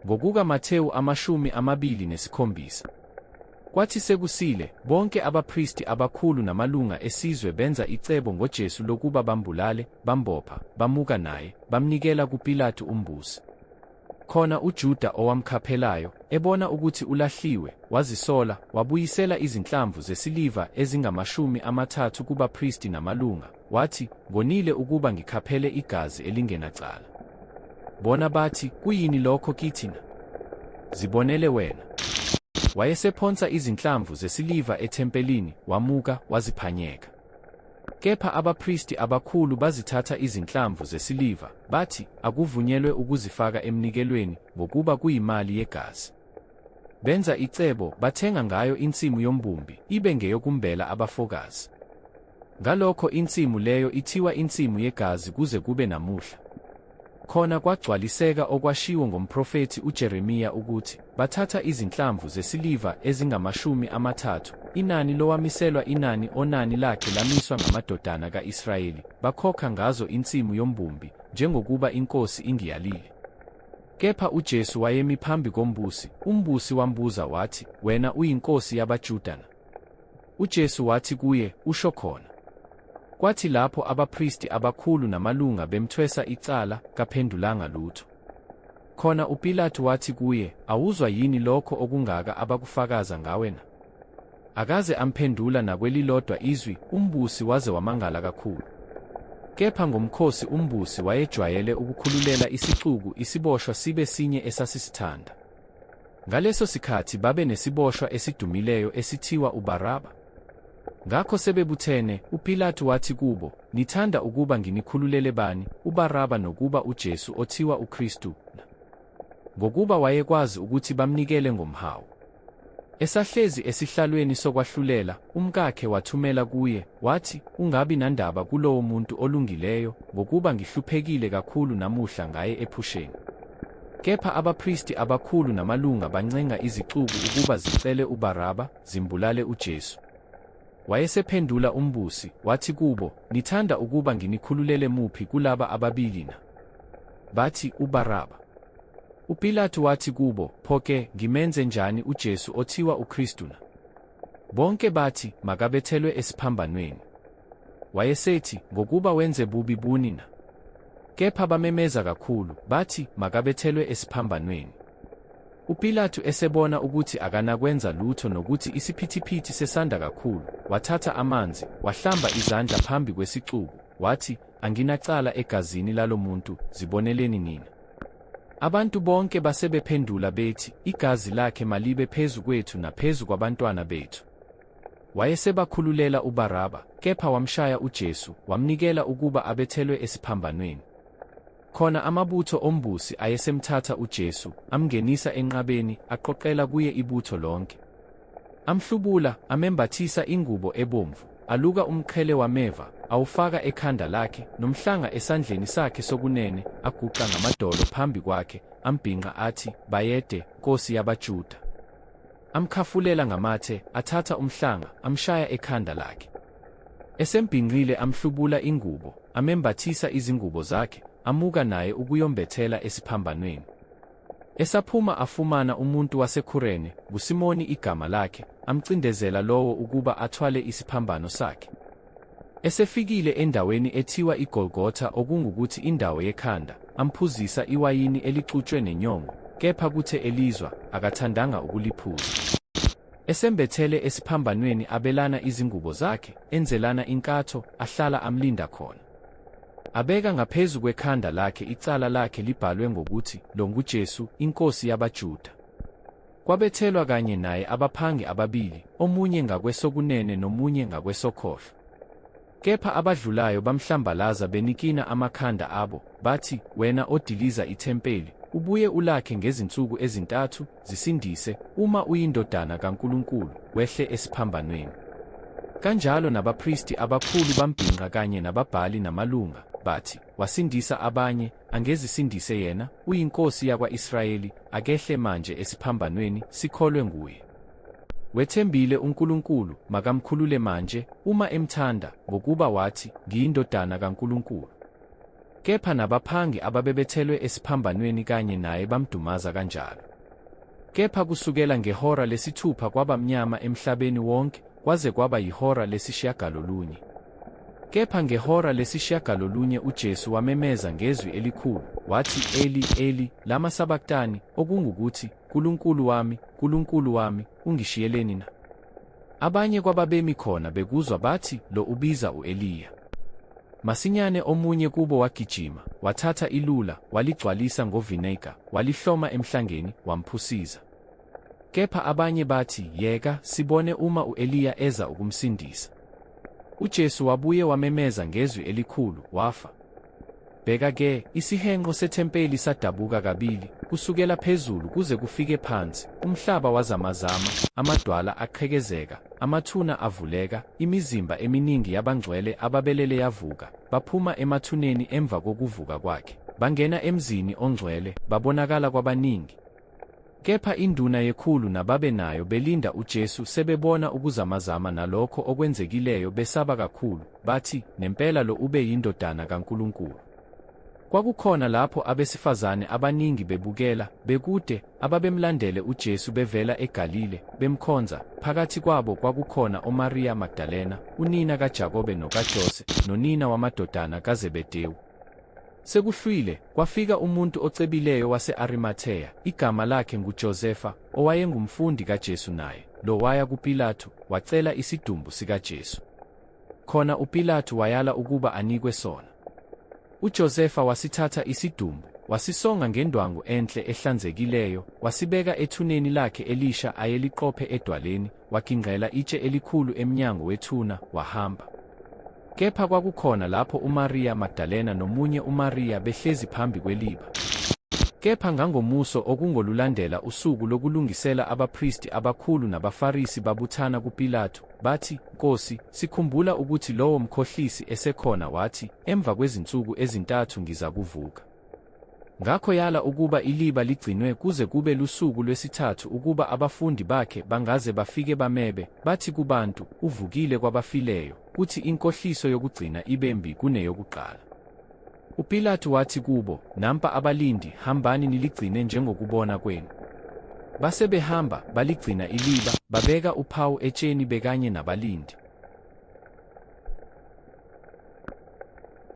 Ngokuka Matewu 27. Kwathi sekusile, bonke abapristi abakhulu namalunga esizwe benza icebo ngoJesu lokuba bambulale, bambopha, bamuka naye, bamnikela kuPilato umbusi. Khona uJuda owamkhaphelayo, ebona ukuthi ulahliwe, wazisola, wabuyisela izinhlamvu zesiliva ezingama-30 kubapristi namalunga, wathi, "Ngonile ukuba ngikhaphele igazi elingenacala. Bona bathi, kuyini lokho kithina? Zibonele wena." Wayesephonsa izinhlamvu zesiliva ethempelini, wamuka, waziphanyeka. Kepha abapristi abakhulu bazithatha izinhlamvu zesiliva, bathi, akuvunyelwe ukuzifaka emnikelweni, ngokuba kuyimali yegazi. Benza icebo, bathenga ngayo insimu yombumbi, ibe ngeyokumbela abafokazi. Ngalokho insimu leyo ithiwa insimu yegazi kuze kube namuhla. Khona kwagcwaliseka okwashiwo ngomprofethi uJeremiya ukuthi, bathatha izinhlamvu zesiliva ezingama-30, inani lowamiselwa inani onani lakhe lamiswa ngamadodana ka-Israyeli, bakhokha ngazo insimu yombumbi, njengokuba inkosi ingiyalile. Kepha uJesu wayemi phambi kombusi, umbusi wambuza wathi, "Wena uyinkosi yabaJuda na?" UJesu wathi kuye, "Usho khona." Kwathi lapho abapristi abakhulu namalunga bemthwesa icala, kaphendulanga lutho. Khona uPilato wathi kuye, "Awuzwa yini lokho okungaka abakufakaza ngawe na?" Akaze amphendula nakwelilodwa izwi, umbusi waze wamangala kakhulu. Kepha ngomkhosi umbusi wayejwayele ukukhululela isixuku isiboshwa sibe sinye esasisithanda. Ngaleso sikhathi babe nesiboshwa esidumileyo esithiwa uBaraba. Ngakho sebebuthene, uPilato wathi kubo, "Nithanda ukuba nginikhululele bani, uBaraba nokuba uJesu othiwa uKristu na?" Ngokuba wayekwazi ukuthi bamnikele ngomhawu. Esahlezi esihlalweni sokwahlulela, umkakhe wathumela kuye, wathi, "Ungabi nandaba kulowo muntu olungileyo, ngokuba ngihluphekile kakhulu namuhla ngaye ephusheni." Kepha abapristi abakhulu namalunga bancenga izixuku ukuba zicele uBaraba, zimbulale uJesu. Wayesephendula umbusi, wathi kubo, "Nithanda ukuba nginikhululele muphi kulaba ababili na?" Bathi, "uBaraba." UPilato wathi kubo, "Pho-ke ngimenze njani uJesu othiwa uKristu na?" Bonke bathi, "Makabethelwe esiphambanweni." Wayesethi, "Ngokuba wenze bubi buni na?" Kepha bamemeza kakhulu, bathi, "Makabethelwe esiphambanweni." UPilato esebona ukuthi akanakwenza lutho nokuthi isiphithiphithi sesanda kakhulu, wathatha amanzi, wahlamba izandla phambi kwesixuku, wathi, "Anginacala egazini lalomuntu, ziboneleni nina." Abantu bonke basebephendula bethi, "Igazi lakhe malibe phezu kwethu naphezu kwabantwana bethu." Wayesebakhululela uBaraba, kepha wamshaya uJesu, wamnikela ukuba abethelwe esiphambanweni. Khona amabutho ombusi ayesemthatha uJesu, amngenisa enqabeni, aqoqela kuye ibutho lonke. Amhlubula, amembathisa ingubo ebomvu, aluka umqhele wameva, awufaka ekhanda lakhe, nomhlanga esandleni sakhe sokunene, aguqa ngamadolo phambi kwakhe, ambhinqa athi, "Bayede, Nkosi yabaJuda." Amkhafulela ngamathe, athatha umhlanga, amshaya ekhanda lakhe. Esembhinqile amhlubula ingubo, amembathisa izingubo zakhe, amuka naye ukuyombethela esiphambanweni. Esaphuma afumana umuntu waseKhurene, nguSimoni igama lakhe, amcindezela lowo ukuba athwale isiphambano sakhe. Esefikile endaweni ethiwa iGolgotha okungukuthi indawo yekhanda, amphuzisa iwayini elixutshwe nenyongo, kepha kuthe elizwa, akathandanga ukuliphuza. Esembethele esiphambanweni abelana izingubo zakhe, enzelana inkatho, ahlala amlinda khona. Abeka ngaphezu kwekhanda lakhe icala lakhe libhalwe ngokuthi, "Lo nguJesu, inkosi yabaJuda." Kwabethelwa kanye naye abaphangi ababili, omunye ngakwesokunene nomunye ngakwesokhohlo. Kepha abadlulayo bamhlambalaza benikina amakhanda abo, bathi, "Wena odiliza ithempeli, ubuye ulakhe ngezinsuku ezintathu, zisindise, uma uyindodana kaNkulunkulu, wehle esiphambanweni." Kanjalo nabapristi abakhulu bambhinqa kanye nababhali namalunga, bathi, "Wasindisa abanye, angezisindise yena, uyinkosi yakwa-Israyeli, akehle manje esiphambanweni, sikholwe nguye. Wethembile uNkulunkulu, makamkhulule manje, uma emthanda, ngokuba wathi, ngiyindodana kaNkulunkulu." Kepha nabaphangi ababebethelwe esiphambanweni kanye naye bamdumaza kanjalo. Kepha kusukela ngehora lesithupha kwaba mnyama emhlabeni wonke, kwaze kwaba yihora lesishiyagalolunye. Kepha ngehora lesishiyagalolunye uJesu wamemeza ngezwi elikhulu, wathi, Eli, Eli, lama sabakthani, okungukuthi, Nkulunkulu wami, ungishiyeleni na? Abanye kwababemi khona bekuzwa bathi, lo ubiza u-Eliya. Masinyane omunye kubo wagijima, wathatha ilula, waligcwalisa ngovinega, walihloma emhlangeni, wamphusiza. Kepha abanye bathi, yeka, sibone uma u-Eliya eza ukumsindisa. UJesu wabuye wamemeza ngezwi elikhulu, wafa. Bheka-ke, isihenqo sethempeli sadabuka kabili, kusukela phezulu kuze kufike phansi, umhlaba wazamazama, amadwala aqhekezeka, amathuna avuleka, imizimba eminingi yabangcwele ababelele yavuka, baphuma emathuneni emva kokuvuka kwakhe, bangena emzini ongcwele, babonakala kwabaningi. Kepha induna yekhulu nababenayo belinda uJesu sebebona ukuzamazama nalokho okwenzekileyo besaba kakhulu, bathi, nempela lo ube yindodana kaNkulunkulu. Kwakukhona lapho abesifazane abaningi bebukela, bekude, ababemlandele uJesu bevela eGalile, bemkhonza. Phakathi kwabo kwakukhona uMariya Magdalena, unina kaJakobe nokaJose, nonina wamadodana kaZebedewu. Sekuhlwile, kwafika umuntu ocebileyo wase-Arimatheya, igama lakhe nguJosefa, owayengumfundi kaJesu naye, lo waya kuPilathu, wacela isidumbu sikaJesu. Khona uPilathu wayala ukuba anikwe sona. UJosefa wasithatha isidumbu, wasisonga ngendwangu enhle ehlanzekileyo, wasibeka ethuneni lakhe elisha ayeliqophe edwaleni, wakingqela itshe elikhulu emnyango wethuna, wahamba. Kepha kwakukhona lapho uMariya Magdalena nomunye uMariya behlezi phambi kweliba. Kepha ngangomuso okungolulandela usuku lokulungisela abaphristi abakhulu nabaFarisi babuthana kuPilathu, bathi, Nkosi, sikhumbula ukuthi lowo mkhohlisi esekhona wathi, emva kwezinsuku ezintathu ngizakuvuka. Ngakho yala ukuba iliba ligcinwe kuze kube lusuku lwesithathu ukuba abafundi bakhe bangaze bafike bamebe, bathi kubantu, uvukile kwabafileyo, kuthi inkohliso yokugcina ibembi kuneyokuqala. UPilathu wathi kubo, nampa abalindi, hambani niligcine njengokubona kwenu. Base behamba, baligcina iliba, babeka uphawu etsheni bekanye nabalindi.